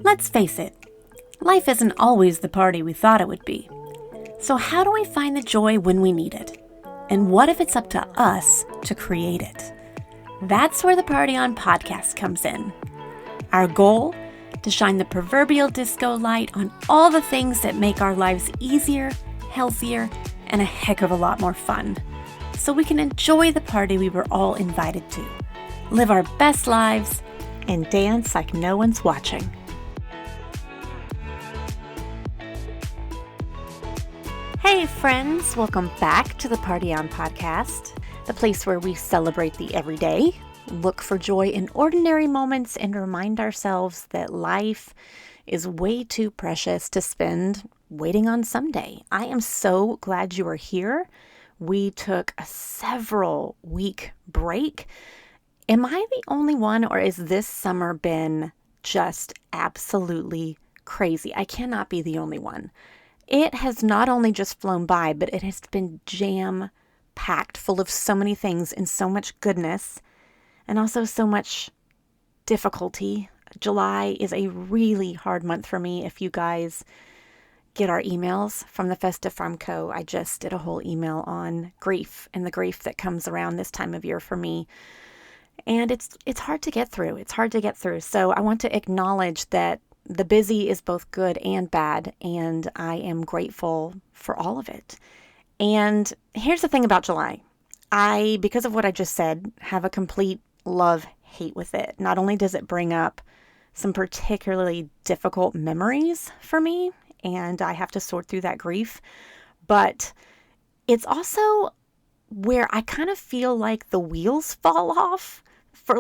Let's face it, life isn't always the party we thought it would be. So how do we find the joy when we need it? And what if it's up to us to create it? That's where the Party On podcast comes in. Our goal? To shine the proverbial disco light on all the things that make our lives easier, healthier, and a heck of a lot more fun. So we can enjoy the party we were all invited to, live our best lives, and dance like no one's watching. Hey friends, welcome back to the Party On podcast, the place where we celebrate the everyday, look for joy in ordinary moments, and remind ourselves that life is way too precious to spend waiting on someday. I am so glad you are here. We took a several week break. Am I the only one, or has this summer been just absolutely crazy? I cannot be the only one. It has not only just flown by, but it has been jam-packed, full of so many things and so much goodness, and also so much difficulty. July is a really hard month for me. If you guys get our emails from the Festive Farm Co., I just did a whole email on grief and the grief that comes around this time of year for me. And it's hard to get through. It's hard to get through. So I want to acknowledge that the busy is both good and bad, and I am grateful for all of it. And here's the thing about July. I, because of what I just said, have a complete love-hate with it. Not only does it bring up some particularly difficult memories for me, and I have to sort through that grief, but it's also where I kind of feel like the wheels fall off for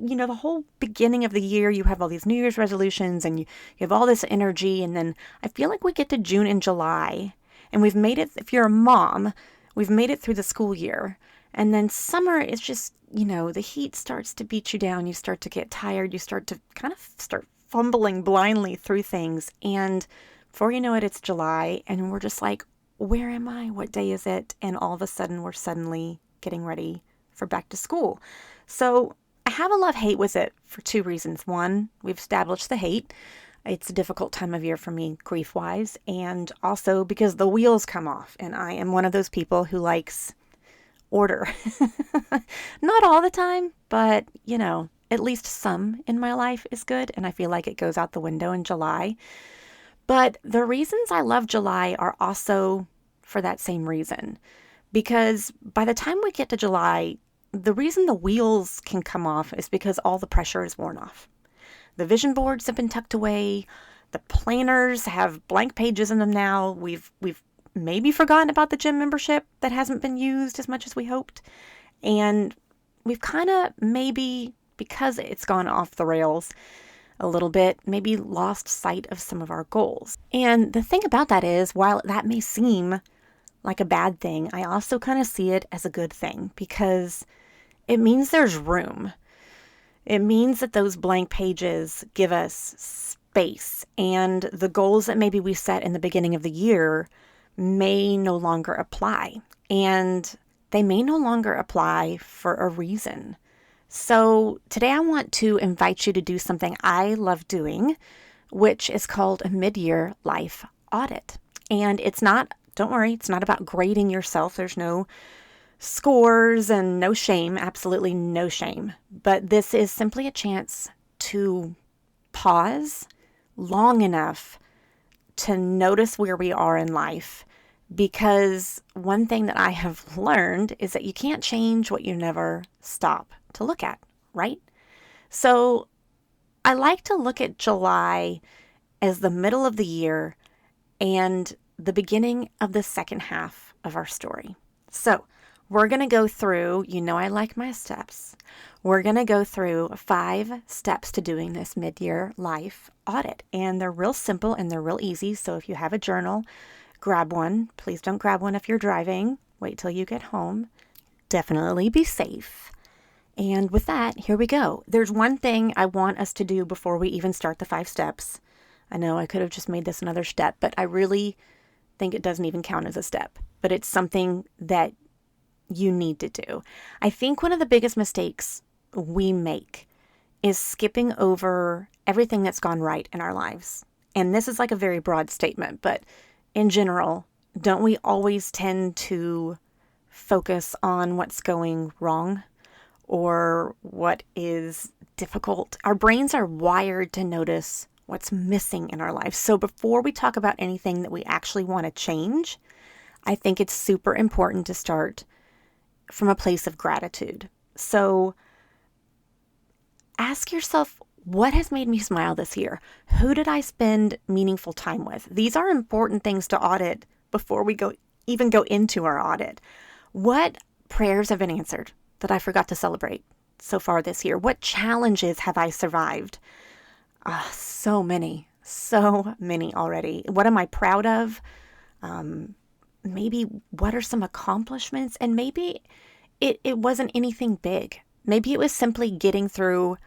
the whole beginning of the year. You have all these New Year's resolutions and you have all this energy. And then I feel like we get to June and July and we've made it, if you're a mom, we've made it through the school year. And then summer is just, the heat starts to beat you down. You start to get tired. You start to kind of start fumbling blindly through things. And before you know it, it's July and we're just like, where am I? What day is it? And all of a sudden we're suddenly getting ready for back to school. So I have a love-hate with it for two reasons. One, we've established the hate. It's a difficult time of year for me grief-wise, and also because the wheels come off, and I am one of those people who likes order. Not all the time, but, at least some in my life is good, and I feel like it goes out the window in July. But the reasons I love July are also for that same reason, because by the time we get to July, the reason the wheels can come off is because all the pressure is worn off. The vision boards have been tucked away. The planners have blank pages in them now. We've maybe forgotten about the gym membership that hasn't been used as much as we hoped. And we've kind of maybe, because it's gone off the rails a little bit, maybe lost sight of some of our goals. And the thing about that is, while that may seem like a bad thing, I also kind of see it as a good thing because it means there's room. It means that those blank pages give us space, and the goals that maybe we set in the beginning of the year may no longer apply, and they may no longer apply for a reason. So today I want to invite you to do something I love doing, which is called a Mid Year Life Audit. And don't worry, it's not about grading yourself. There's no scores and no shame, absolutely no shame. But this is simply a chance to pause long enough to notice where we are in life. Because one thing that I have learned is that you can't change what you never stop to look at, right? So I like to look at July as the middle of the year and the beginning of the second half of our story. So we're going to go through, I like my steps. We're going to go through 5 steps to doing this mid-year life audit. And they're real simple and they're real easy. So if you have a journal, grab one. Please don't grab one if you're driving. Wait till you get home. Definitely be safe. And with that, here we go. There's one thing I want us to do before we even start the 5 steps. I know I could have just made this another step, but I really think it doesn't even count as a step. But it's something that you need to do. I think one of the biggest mistakes we make is skipping over everything that's gone right in our lives. And this is like a very broad statement, but in general, don't we always tend to focus on what's going wrong or what is difficult? Our brains are wired to notice what's missing in our lives. So before we talk about anything that we actually want to change, I think it's super important to start from a place of gratitude. So ask yourself, what has made me smile this year? Who did I spend meaningful time with? These are important things to audit before we even go into our audit. What prayers have been answered that I forgot to celebrate so far this year? What challenges have I survived? So many already. What am I proud of? Maybe what are some accomplishments? And maybe it wasn't anything big. Maybe it was simply getting through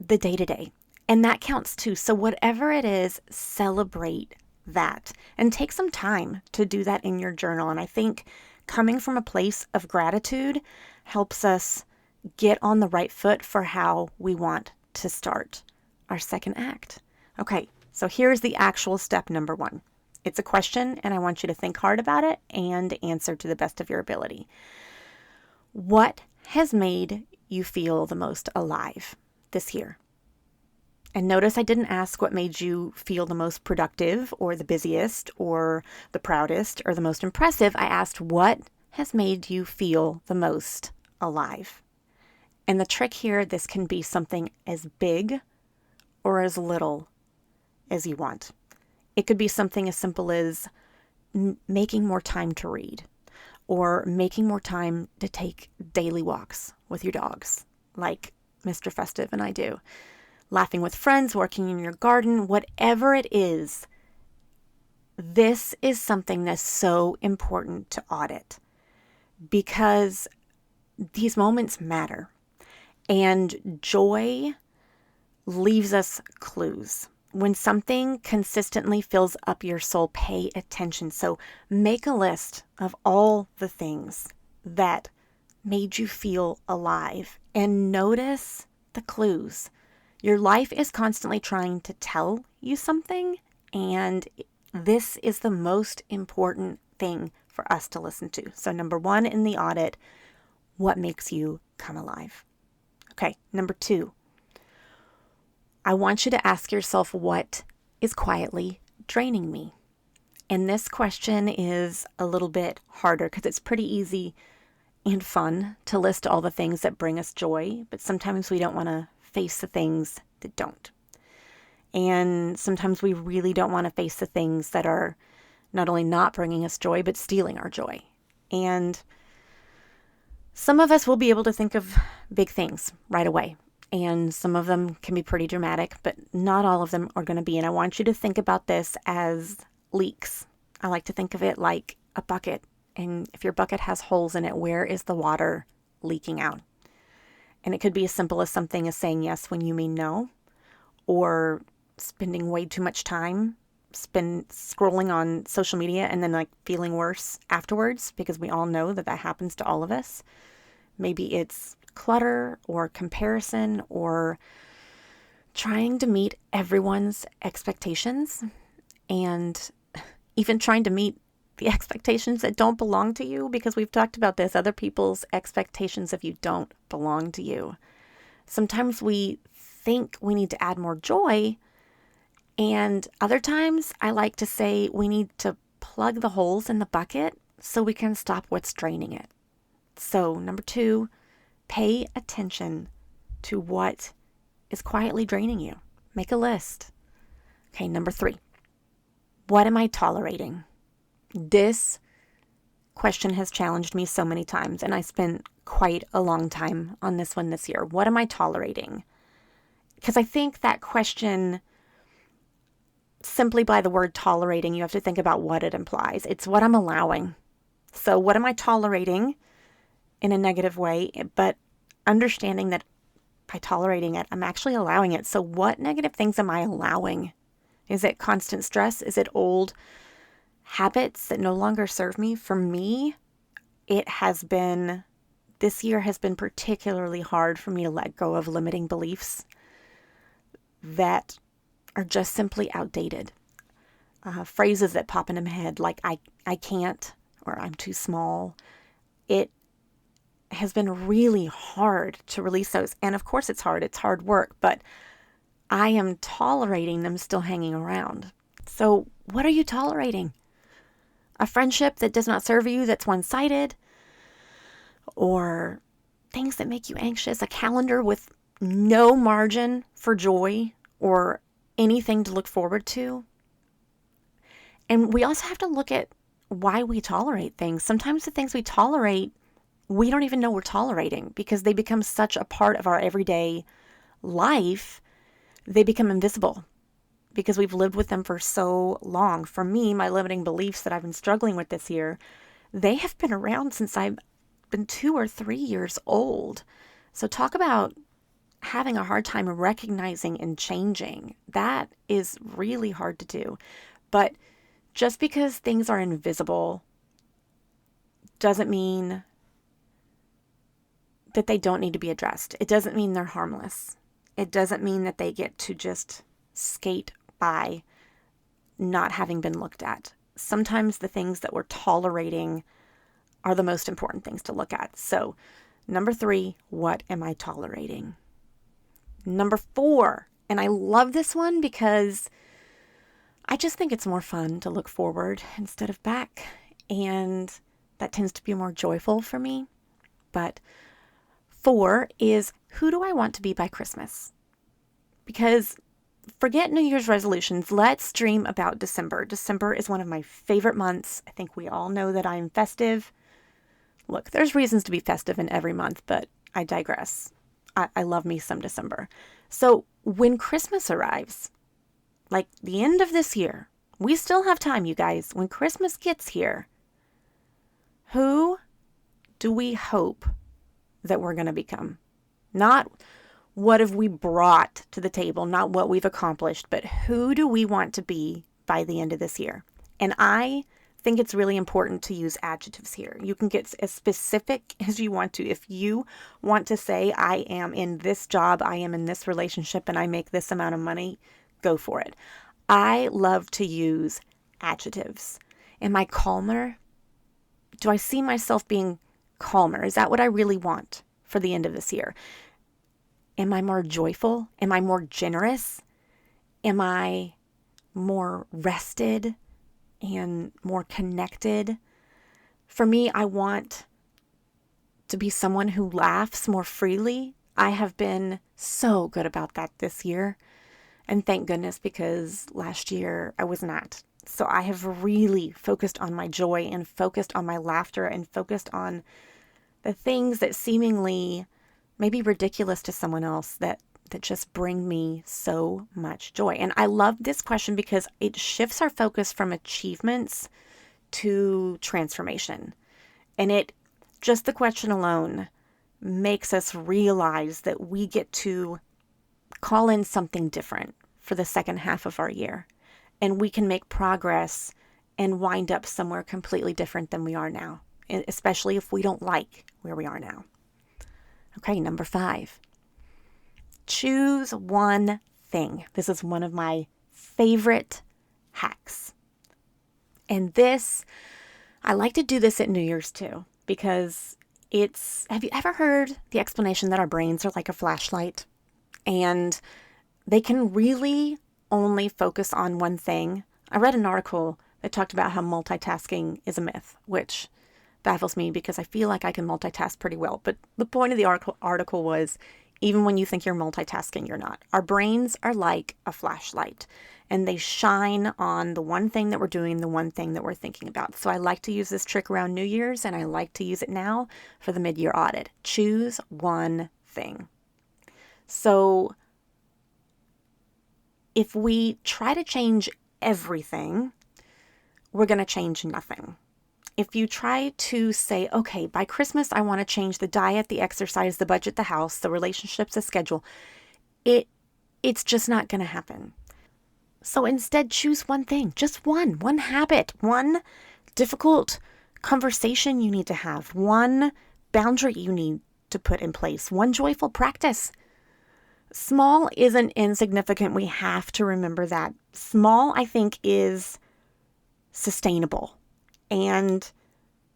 the day-to-day. And that counts too. So whatever it is, celebrate that and take some time to do that in your journal. And I think coming from a place of gratitude helps us get on the right foot for how we want to start our second act. Okay, so here's the actual step number 1. It's a question, and I want you to think hard about it and answer to the best of your ability. What has made you feel the most alive this year? And notice I didn't ask what made you feel the most productive or the busiest or the proudest or the most impressive. I asked what has made you feel the most alive. And the trick here, this can be something as big or as little as you want. It could be something as simple as making more time to read or making more time to take daily walks with your dogs, like Mr. Festive and I do. Laughing with friends, working in your garden, whatever it is, this is something that's so important to audit because these moments matter. And joy leaves us clues. When something consistently fills up your soul, pay attention. So make a list of all the things that made you feel alive and notice the clues. Your life is constantly trying to tell you something, and this is the most important thing for us to listen to. So number 1 in the audit, what makes you come alive? Okay, number 2, I want you to ask yourself, what is quietly draining me? And this question is a little bit harder because it's pretty easy and fun to list all the things that bring us joy, but sometimes we don't want to face the things that don't. And sometimes we really don't want to face the things that are not only not bringing us joy, but stealing our joy. And some of us will be able to think of big things right away. And some of them can be pretty dramatic, but not all of them are going to be. And I want you to think about this as leaks. I like to think of it like a bucket. And if your bucket has holes in it, where is the water leaking out? And it could be as simple as something as saying yes when you mean no, or spending way too much time scrolling on social media and then like feeling worse afterwards, because we all know that that happens to all of us. Maybe it's clutter or comparison or trying to meet everyone's expectations and even trying to meet the expectations that don't belong to you, because we've talked about this, other people's expectations of you don't belong to you. Sometimes we think we need to add more joy, and other times I like to say we need to plug the holes in the bucket so we can stop what's draining it. So number 2, pay attention to what is quietly draining you. Make a list. Okay, number 3, what am I tolerating? This question has challenged me so many times, and I spent quite a long time on this one this year. What am I tolerating? Because I think that question, simply by the word tolerating, you have to think about what it implies. It's what I'm allowing. So what am I tolerating in a negative way, but understanding that by tolerating it, I'm actually allowing it. So what negative things am I allowing? Is it constant stress? Is it old habits that no longer serve me? For me, it has been this year has been particularly hard for me to let go of limiting beliefs that are just simply outdated. Phrases that pop into my head like I can't, or I'm too small. It has been really hard to release those. And of course it's hard work, but I am tolerating them still hanging around. So what are you tolerating? A friendship that does not serve you, that's one-sided? Or things that make you anxious? A calendar with no margin for joy or anything to look forward to? And we also have to look at why we tolerate things. Sometimes the things we tolerate, we don't even know we're tolerating because they become such a part of our everyday life, they become invisible because we've lived with them for so long. For me, my limiting beliefs that I've been struggling with this year, they have been around since I've been 2 or 3 years old. So talk about having a hard time recognizing and changing. That is really hard to do. But just because things are invisible doesn't mean that they don't need to be addressed. It doesn't mean they're harmless. It doesn't mean that they get to just skate by not having been looked at. Sometimes the things that we're tolerating are the most important things to look at. So, number 3, what am I tolerating? Number 4, and I love this one because I just think it's more fun to look forward instead of back. And that tends to be more joyful for me. But 4 is, who do I want to be by Christmas? Because forget New Year's resolutions. Let's dream about December. December is one of my favorite months. I think we all know that I'm festive. Look, there's reasons to be festive in every month, but I digress. I love me some December. So when Christmas arrives, like the end of this year, we still have time, you guys. When Christmas gets here, who do we hope that we're going to become? Not what have we brought to the table, not what we've accomplished, but who do we want to be by the end of this year? And I think it's really important to use adjectives here. You can get as specific as you want to. If you want to say, I am in this job, I am in this relationship, and I make this amount of money, go for it. I love to use adjectives. Am I calmer? Do I see myself being calmer? Is that what I really want for the end of this year? Am I more joyful? Am I more generous? Am I more rested and more connected? For me, I want to be someone who laughs more freely. I have been so good about that this year. And thank goodness, because last year I was not. So I have really focused on my joy and focused on my laughter and focused on the things that seemingly may be ridiculous to someone else that just bring me so much joy. And I love this question because it shifts our focus from achievements to transformation. And just the question alone makes us realize that we get to call in something different for the second half of our year. And we can make progress and wind up somewhere completely different than we are now, especially if we don't like where we are now. Okay, number 5. Choose one thing. This is one of my favorite hacks. And I like to do this at New Year's too, because have you ever heard the explanation that our brains are like a flashlight? And they can really only focus on one thing. I read an article that talked about how multitasking is a myth, which baffles me because I feel like I can multitask pretty well. But the point of the article was, even when you think you're multitasking, you're not. Our brains are like a flashlight, and they shine on the one thing that we're doing, the one thing that we're thinking about. So I like to use this trick around New Year's, and I like to use it now for the mid-year audit. Choose one thing. So if we try to change everything, we're going to change nothing. If you try to say, okay, by Christmas, I want to change the diet, the exercise, the budget, the house, the relationships, the schedule, it's just not going to happen. So instead, choose one thing, just one habit, one difficult conversation you need to have, one boundary you need to put in place, one joyful practice. Small isn't insignificant. We have to remember that. Small, I think, is sustainable. And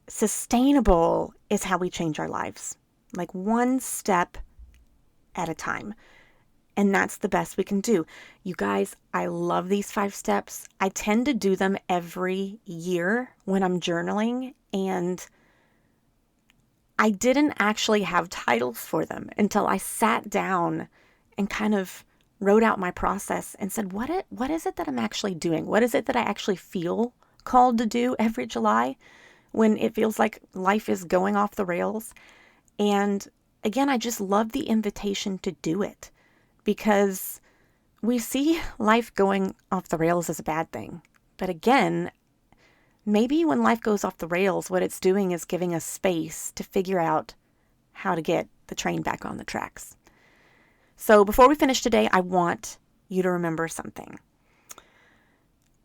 sustainable is how we change our lives. Like one step at a time. And that's the best we can do. You guys, I love these 5 steps. I tend to do them every year when I'm journaling, and I didn't actually have titles for them until I sat down and kind of wrote out my process and said, what is it that I'm actually doing? What is it that I actually feel called to do every July when it feels like life is going off the rails? And again, I just love the invitation to do it, because we see life going off the rails as a bad thing. But again, maybe when life goes off the rails, what it's doing is giving us space to figure out how to get the train back on the tracks. So before we finish today, I want you to remember something.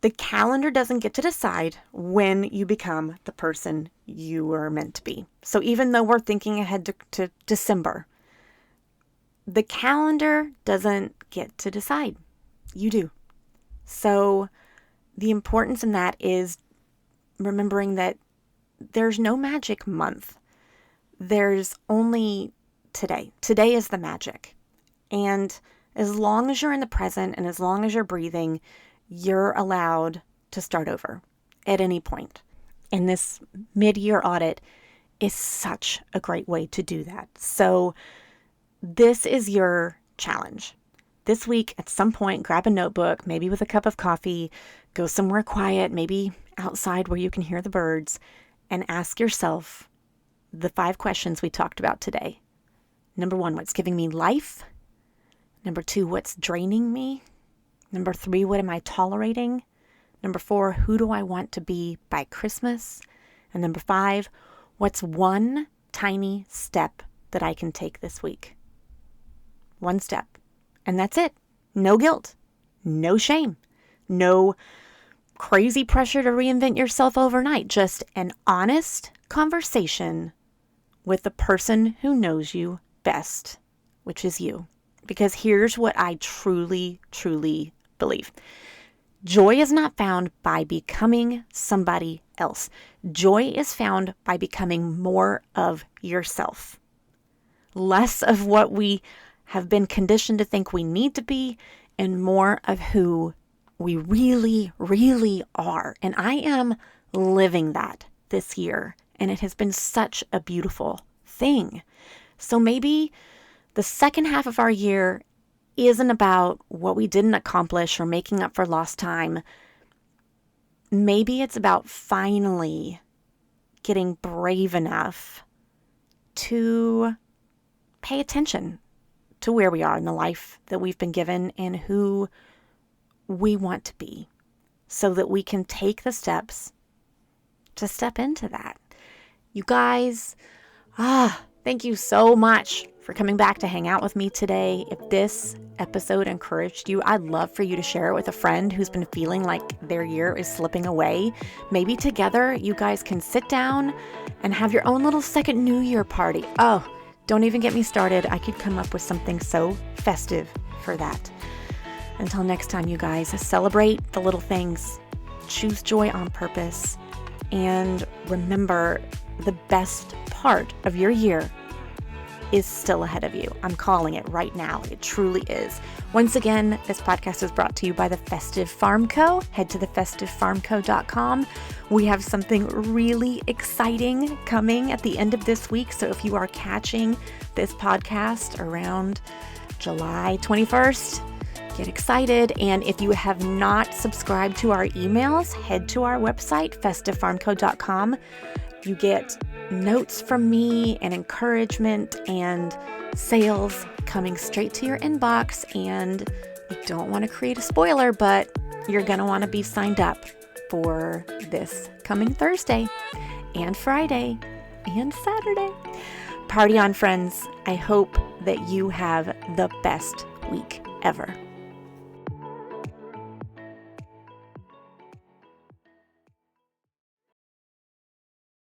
The calendar doesn't get to decide when you become the person you were meant to be. So even though we're thinking ahead to December, the calendar doesn't get to decide. You do. So the importance in that is remembering that there's no magic month. There's only today. Today is the magic. And as long as you're in the present and as long as you're breathing, you're allowed to start over at any point. And this mid-year audit is such a great way to do that. So this is your challenge. This week, at some point, grab a notebook, maybe with a cup of coffee, go somewhere quiet, maybe outside where you can hear the birds, and ask yourself the 5 questions we talked about today. Number 1, what's giving me life? Number 2, what's draining me? Number 3, what am I tolerating? Number 4, who do I want to be by Christmas? And number 5, what's one tiny step that I can take this week? 1 step. And that's it. No guilt, no shame, no crazy pressure to reinvent yourself overnight. Just an honest conversation with the person who knows you best, which is you. Because here's what I truly, truly believe. Joy is not found by becoming somebody else. Joy is found by becoming more of yourself. Less of what we have been conditioned to think we need to be, and more of who we really, really are. And I am living that this year, and it has been such a beautiful thing. So maybe the second half of our year isn't about what we didn't accomplish or making up for lost time. Maybe it's about finally getting brave enough to pay attention to where we are in the life that we've been given and who we want to be, so that we can take the steps to step into that. You guys, thank you so much for coming back to hang out with me today. If this episode encouraged you, I'd love for you to share it with a friend who's been feeling like their year is slipping away. Maybe together you guys can sit down and have your own little second New Year party. Oh, don't even get me started. I could come up with something so festive for that. Until next time, you guys, celebrate the little things, choose joy on purpose, and remember, the best part of your year is still ahead of you. I'm calling it right now. It truly is. Once again, this podcast is brought to you by the Festive Farm Co. Head to thefestivefarmco.com. We have something really exciting coming at the end of this week. So if you are catching this podcast around July 21st, get excited. And if you have not subscribed to our emails, head to our website, festivefarmco.com. You get notes from me and encouragement and sales coming straight to your inbox. And you don't want to create a spoiler, but you're going to want to be signed up for this coming Thursday and Friday and Saturday. Party on, friends. I hope that you have the best week ever.